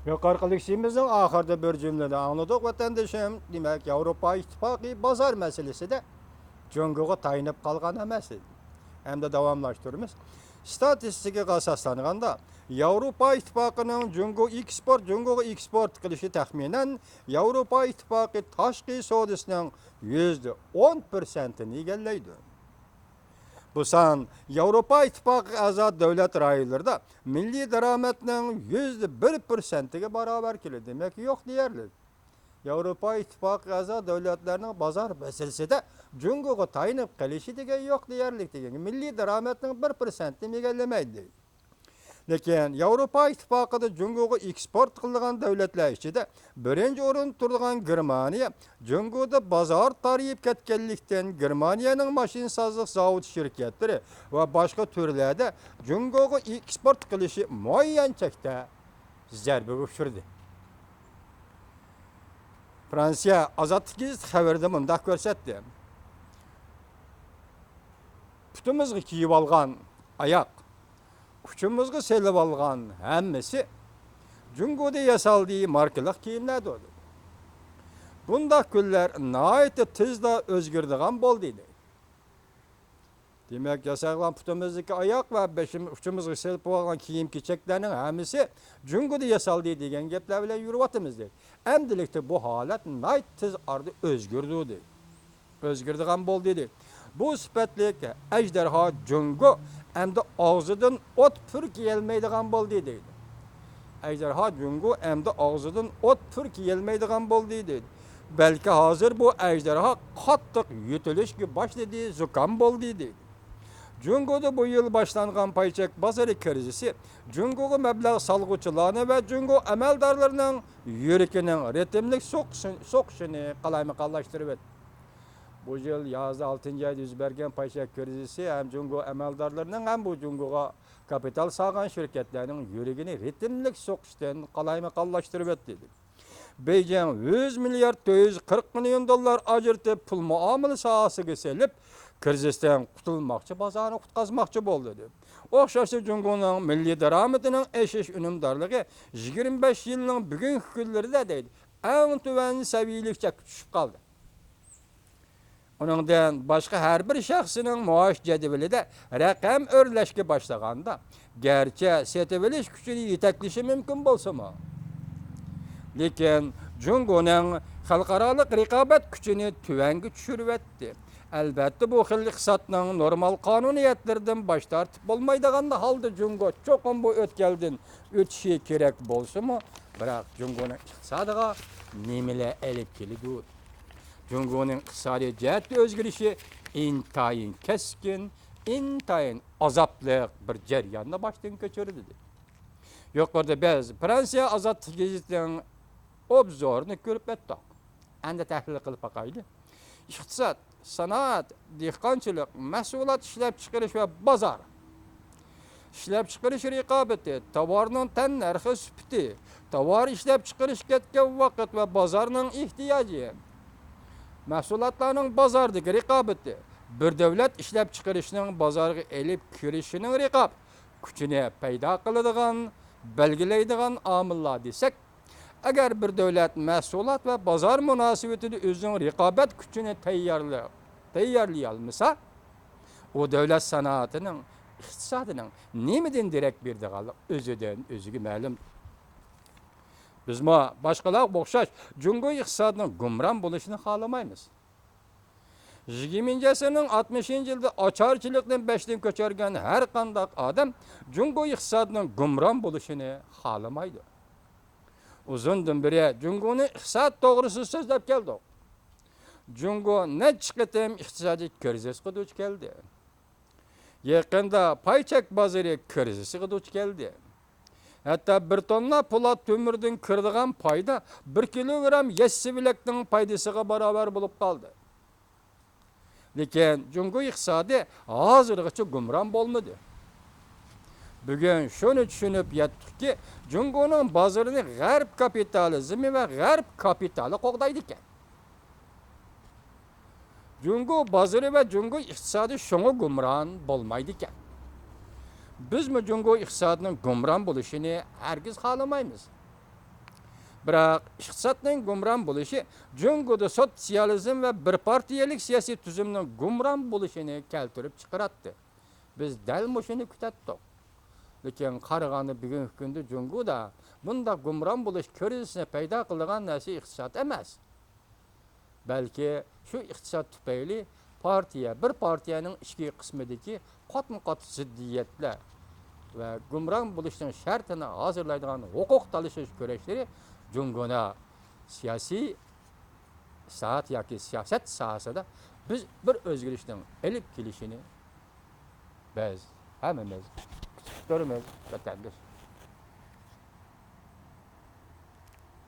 Yukarı işimizin ahırda bir cümlede anladık vatandaşım. Demek Avrupa İttifakı bazar meselesi de Cungu'ya tayinip kalgan emas. Hem de davamlaştırırız. Statistikaga asaslanganda Avrupa İttifakının Cungu'ga eksport qilishi taxminan Avrupa İttifakı tashqi savdosining %10%ni egallaydi. Bu san Avrupa İttifakı a'zo davlat rayonlarida milliy daromadning %1%ga barobar keladi. Demak, yo'q deyarli. Avrupa İttifakı a'zo davlatlarning bozor meselesida Cungu'ga tayinib qilishi degan yo'q deyarli degan. Milliy daromadning 1%ni egallamaydi. Lekin Avrupa İttifakıda Cungu'ga eksport qilgan davlatlar ichida birinchi o'rin turgan Germaniya, Cungu'da bozor tarayib ketganlikdan Germaniyaning mashinsozlik zavod shirkatlari va boshqa turlarda Cungu'ga eksport qilishi muayyan chekda zarbaga uchirdi. Fransiya Ozodlik gazeti xabarida mundaq ko'rsatdi. Putimizga kiyib olgan oyoq, kuchimizga selib olgan hammasi Cungu'da yasaldığı markalık kiyimler doğdu. Bundaq kunlar nihoyatda tezda o'zgardigan bo'ldi. Demak, yasalgan putimizdagi oyoq va uchimizga selib olgan kiyim-kechaklarning hammasi Cungu'da yasaldi degan gaplar bilan yuryapmiz. Endilikda bu holat nihoyat tez orada o'zgardi. O'zgardigan bo'ldi. Bu sifatlik ejderha Cungu endi og'zidan o't purk yelmaydigan bo'ldi deydi. Ejderha Cungu endi og'zidan o't purk yelmaydigan bo'ldi deydi. Belki hozir bu ejderha qattiq yutilishga boshladi, zukam bo'ldi deydi. Cungu'da bu yıl başlangan payçak bozori krizisi Cungu'ga mablag' salg'uvchilarni va Cungu amaldorlarining yuragining ritmlik so'qishini qalaymiqonlashtirib o'tdi. Bu yıl yazda 6. ayda yuz bergan payçak krizisi hem Cungu amaldorlarining hem bu Cungu'ga kapital sağgan şirketlerinin yuragini ritmlik so'qishdan qalaymiqonlashtirib o'tdi dedi. Beijing 100 milyar 440 milyon dolar ajratib pul muomala sohasiga selib krizisdan qutulmoqchi, bozorni qutqazmoqchi bo'ldi dedi. O'xshashli Cungu'ning milliy daromadining eshish unumdorligi 25 yilning bugungi kunlarida deydi eng tuvan saviyalikcha tushib qoldi. Onundan başqa har bir shaxsining maosh jadvalida raqam o'rlashga boshlaganda, garchi setavilish kuchini yetaklashi mumkin bo'lsa-mu, lekin Cungu'ning xalqaro raqobat kuchini tuvanga tushirib o'tdi. Albatta bu xil iqtisodning normal qonuniyatlaridan bosh tortib bo'lmaydiganda holda Cungu cho'qim bu o'tkaldan o'tishi kerak bo'lsa-mu, biroq Cunguning iqtisodiga nimalar olib keladi? Cungu'nun iqtisadi jihatda o'zgarishi intayin keskin, intayin azaplı bir jarayonni boshdan kechirdi. Yuqorida biz Fransiya Ozodlik gazetining obzorini ko'rib o'tdik. Endi tahlil qilib boqaylik. Iqtisod, sanoat, dehqonchilik, mahsulot ishlab chiqarish va bozor. İşlab chiqarish raqobati, tovarning tan narxi sifati, tovar ishlab chiqarish ketgan vaqt va bozorning ehtiyoji. Mahsulotlarning bozordagi raqobati, bir davlat ishlab chiqarishning bozorga elib kirishining raqob kuchini paydo qiladigan, belgilaydigan omillar desak, agar bir davlat mahsulot va bozor munosabatida o'zining raqobat kuchini tayyorlay olmasa, o davlat sanoatining, iqtisodining nimadan derak berdigani o'zidan o'ziga ma'lum. Biz boshqalar o'xshash Cungu iqtisodining gumron bo'lishini xohlamaymiz. 20. asrning 60-yilda ocharchilikdan beshdan ko'chargan har qanday odam Cungu iqtisodining gumron bo'lishini xohlamaydi. Uzundan beri Cunguning iqtisod to'g'risida so'zlab keldik. Cungu necha qatim iqtisodiy krizisga duch keldi. Yaqinda paychak bozori krizisiga duch keldi. Hatta bir tonna po'lat to'mirdan kirdigan payda 1 kilogram yessivilakning paydasiga barobar bo'lib qoldi. Lekin Cungu iqtisodi hozirgacha gumron bo'lmadi. Bugun shuni tushunib yetdikki, Cunguning bozorini g'arb kapitalizmi va g'arb kapitali qo'g'daydi ekan. Cungu bozori va Cungu iqtisodi shunga gumron bo'lmaydi ekan. Biz Cungu iqtisodining gumron bo'lishini hargiz xohlamaymiz. Biroq iqtisodning gumron bo'lishi Jungoda sotsializm va bir partiyalik siyosiy tuzumning gumron bo'lishini keltirib chiqaradi. Biz dal shuni kutatdik. Lekin qarag'anda bugungi kunda Jungoda bunda gumron bo'lish ko'rinishini paydo qilgan narsa iqtisod emas. Balki shu iqtisod tufayli bir partiyaning ichki qismidagi qatma-qat ziddiyatlar va gumron bo'lishning shartini hozirlaydigan huquq talashish kurashlari Jungona siyosiy soat yoki siyosat sohasida biz bir o'zgarishning ilib kelishini biz hammamiz kutib turamiz vatandosh.